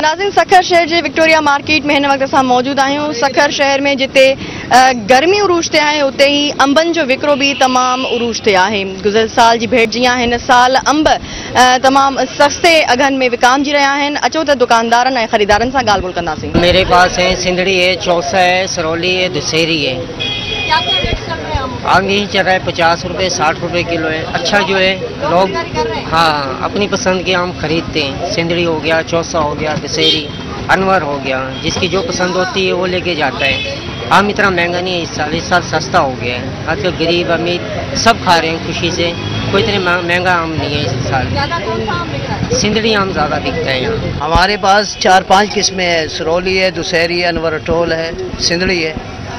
नाज़रीन, सखर शहर के विक्टोरिया मार्केट में इन वक्त असां मौजूद आहियूं। सखर शहर में जिते गर्मी उरूज ते आहे उते ही अंबन जो विक्रो भी तमाम उरूज ते आहे। गुज़िरियल साल जी भेट जियां हिन साल अंब तमाम सस्ते अघन में विकामजी रहा आहिनि। अचो त दुकानदारनि ऐं ख़रीदारनि सां ॻाल्हि ॿोल कंदासीं। मेरे पास है सिंदड़ी है, चौसा है, सरौली है, दुसेरी है। आगे ही चल रहा है 50 रुपए 60 रुपए किलो है। अच्छा जो है लोग हाँ अपनी पसंद के आम खरीदते हैं। सिंदड़ी हो गया, चौसा हो गया, दशहरी, अनवर हो गया, जिसकी जो पसंद होती है वो लेके जाता है। आम इतना महंगा नहीं है इस साल सस्ता हो गया है। आजकल गरीब अमीर सब खा रहे हैं खुशी से, कोई इतने महंगा आम नहीं है इस साल। सिंदड़ी आम ज़्यादा बिकता है यहाँ। हमारे पास 4-5 किस्में है, सरौली है, दुसेरी है, अनवर टोल है, सिंदड़ी है।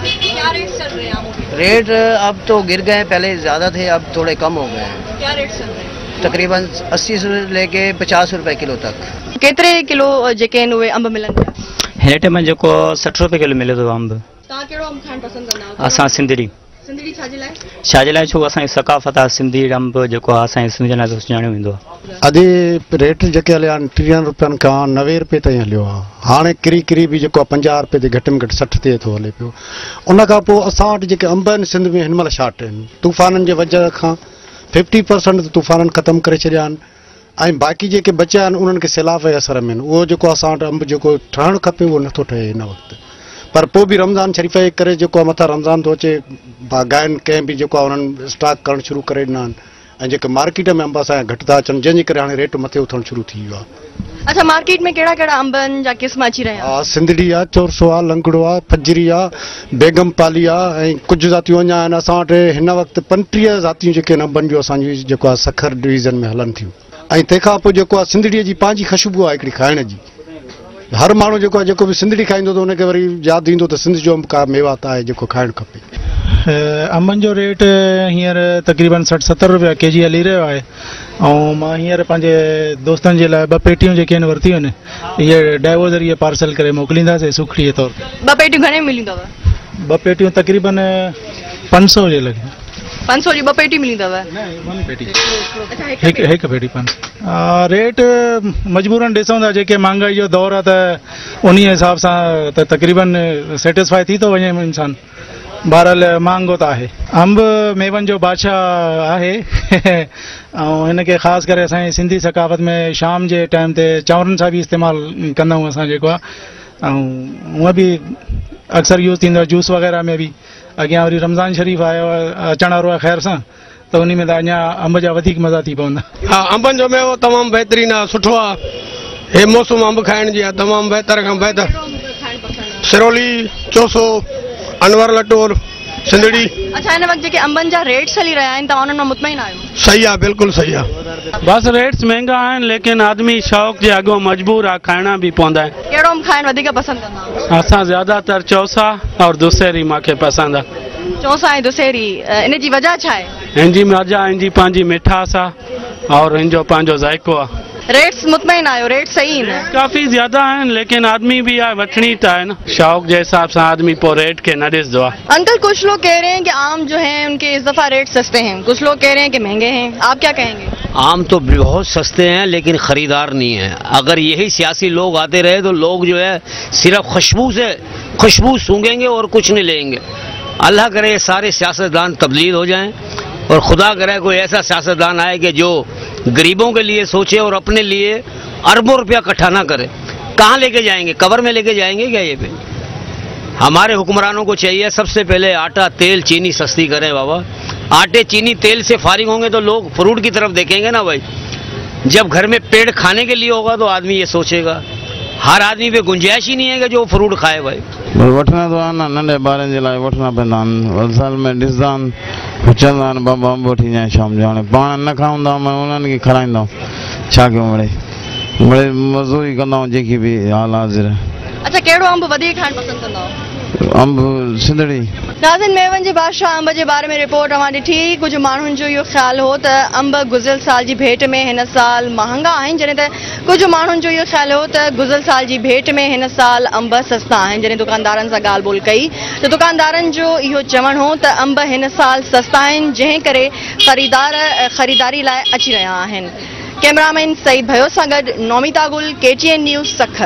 क्या रेट चल रहे हैं? रेट अब तो गिर गए, पहले ज़्यादा थे अब थोड़े कम हो गए हैं। क्या रेट चल रहे हैं? तकरीबन 80 से लेके 50 रुपए किलो तक। केतरे किलो जेके आहिनि उहे अंब मिलनि पिया? हेठि में जेको 60 रुपए किलो मिले थो अंब। तव्हां कहिड़ो अंब खाइण पसंदि कंदा आहियो? असां सिंदड़ी। सिंदड़ी छाजे लाइ? छाजे लाइ? छो असांजी सकाफ़त आहे सिंधी अंब जेको आहे असांजे सिंधियुनि लाइ सुञाणियो वेंदो आहे। अॼु रेट जेके हलिया आहिनि 30 रुपयनि खां 90 रुपए ताईं हलियो आहे। हाणे किरी भी जेको आहे 50 रुपए ते घटि में घटि 60 ते थो हले पियो। उन खां पोइ असां वटि जेके अंब आहिनि सिंध में हिन महिल शार्ट आहिनि। तूफ़ाननि जे वजह खां 50% तूफ़ाननि ख़तमु करे छॾिया आहिनि ऐं बाक़ी जेके बचिया आहिनि उन्हनि खे सैलाब जे असर में उहो जेको असां वटि अंब जेको ठहणु खपे उहो नथो ठहे हिन वक़्तु। पर पोइ बि रमज़ान शरीफ़ जे करे जेको आहे मथां रमज़ान थो अचे, बाग़ाइनि कंहिं बि जेको आहे उन्हनि स्टॉक करणु शुरू करे ॾिना आहिनि ऐं जेके मार्केट में अंब असांजा घटि था अचनि, जंहिंजे करे हाणे रेट मथे उथणु शुरू थी वियो आहे। अच्छा, मार्केट में कहिड़ा कहिड़ा अंबनि जा क़िस्म अची रहिया आहिनि? सिंदड़ी आहे, चौरसो आहे, लंगड़ो आहे, फजरी आहे, बेगम पाली आहे ऐं कुझु ज़ातियूं अञा आहिनि। असां वटि हिन वक़्तु 35 ज़ातियूं जेके आहिनि अंबनि जो असांजी जेको आहे सखर डिवीज़न में हलनि थियूं। ऐं तंहिंखां पोइ जेको आहे सिंदड़ीअ जी पंहिंजी ख़ुशबू आहे हिकिड़ी खाइण जी। हर माण्हू जेको आहे जेको बि सिंदड़ी खाईंदो त हुनखे वरी यादि ईंदो त सिंध जो अंब का मेवा त आहे जेको खाइणु खपे। अंबनि जो रेट हींअर तक़रीबन 60-70 रुपया केजी हली रहियो आहे। ऐं मां हींअर पंहिंजे दोस्तनि जे लाइ 2 पेटियूं जेके आहिनि वरितियूं आहिनि, इहे डाइवो ज़रिए पार्सल करे मोकिलींदासीं सूखड़ीअ तौर ते। 2 पेटियूं घणे मिलियूं अथव? 2 पेटियूं तक़रीबन 500 जे लॻे। 500 जी 2 पेटी मिली अथव? हिकु पेटी 500। रेट मजबूरन ॾिसूं था, जेके महांगाई जो दौर आहे त उन हिसाब सां त तक़रीबन सेटिस्फाई थी थो वञे इंसानु। बहरहाल महांगो त आहे। अंब मेवनि जो बादशाह आहे ऐं हिनखे ख़ासि करे असांजी सिंधी सकाफ़त में शाम जे टाइम ते चांवरनि सां बि इस्तेमालु कंदा आहियूं असां जेको आहे। ऐं हूअं बि अक्सर यूज़ थींदो आहे जूस वग़ैरह में बि। अॻियां वरी रमज़ान शरीफ़ आयो आहे, अचण वारो आहे ख़ैर सां, त उन में त अञा अंब जा वधीक मज़ा थी पवंदा। हाँ, अंबनि जो मेवो तमामु बहितरीनु आहे, सुठो आहे। हे मौसम अंब खाइण जी आहे, तमामु बहितर खां बहितर। सिरोली, चौसो, अनवर लटोर, सिंदड़ी। अच्छा, हिन वक़्तु जेके अंबनि जा रेट्स हली रहिया आहिनि, तव्हां उन्हनि मां मुतमइन आहियो? सही आहे, बिल्कुलु सही आहे। बस रेट्स महंगा आहिनि, लेकिन आदमी शौक़ जे अॻो मजबूर आहे, खाइणा बि पवंदा आहिनि। कहिड़ो अंब खाइणु वधीक पसंदि कंदा आहियो? असां ज़्यादातर चौसा और दुसेरी मूंखे पसंदि आहे। चौसा ऐं दुसेरी, इन जी वजह छा आहे? हिन जी वजह हिन जी पंहिंजी मिठास आहे और हिन जो पंहिंजो ज़ाइक़ो आहे। रेट्स मुतमइन आहियो? रेट सही आहिनि? काफ़ी ज़्यादा आहिनि, लेकिन आदमी भी आहे वठणी त आहे न, शौक़ जे हिसाब सां आदमी पोइ रेट के न ॾिसंदो आहे। अंकल, कुछ लोग कह रहे हैं कि आम जो हैं उनके इस दफ़ा रेट सस्ते हैं, कुछ लोग कह रहे हैं कि महंगे हैं, आप क्या कहेंगे? आम तो बहुत सस्ते हैं लेकिन ख़रीदार नहीं है। अगर यही सियासी लोग आते रहे तो लोग जो है सिर्फ खुशबू सूंघेंगे और कुछ नहीं लेंगे। अल्लाह करे ये सारे सियासतदान तब्दील हो जाएं और खुदा करे कोई ऐसा सियासतदान आए कि जो गरीबों के लिए सोचे और अपने लिए अरबों रुपया इकट्ठा ना करे। कहाँ लेके जाएंगे? कब्र में लेके जाएंगे क्या? ये पे हमारे हुक्मरानों को चाहिए सबसे पहले आटा, तेल, चीनी सस्ती करें बाबा। आटे, चीनी, तेल से फारिग होंगे तो लोग फ्रूट की तरफ देखेंगे ना भाई। जब घर में पेड़ खाने के लिए होगा तो आदमी ये सोचेगा। हर आदमी पे गुंजाइश ही नहीं है कि जो फ्रूट खाए भाई। वठना तो आना नंढे ॿारनि जे लाइ वठना पवंदा आहिनि। साल में ॾिसंदा आहिनि, पुछंदा आहिनि बाबा अंब वठी जाए शाम जो। हाणे पाण न खाऊंदा मैं उन्हनि खे खाराईंदा छा कयूं? मिड़े मज़दूरी कंदा जेकी बि हाल हाज़िर। अच्छा, कहिड़ो अंब वधीक खाइणु पसंदि कंदा आहियो? अंब सिंदड़ी। नाज़रीन, मेवनि जे बादशाह अंब जे बारे में रिपोर्ट अवां ॾिठी। कुझु माण्हुनि जो इहो ख़्यालु हो त अंब गुज़िरियल साल जी भेट में हिन साल महांगा आहिनि, जॾहिं त कुझु माण्हुनि जो इहो ख़्यालु हो त गुज़िरियल साल जी भेट में हिन साल अंब सस्ता आहिनि। जॾहिं दुकानदारनि सां ॻाल्हि ॿोल कई त दुकानदारनि जो इहो चवणु हो त अंब हिन साल सस्ता आहिनि, जंहिं करे ख़रीदारी लाइ अची रहिया आहिनि। कैमरामैन सईद भयो सां गॾु नौमिता गुल, KTN न्यूज़, सखर।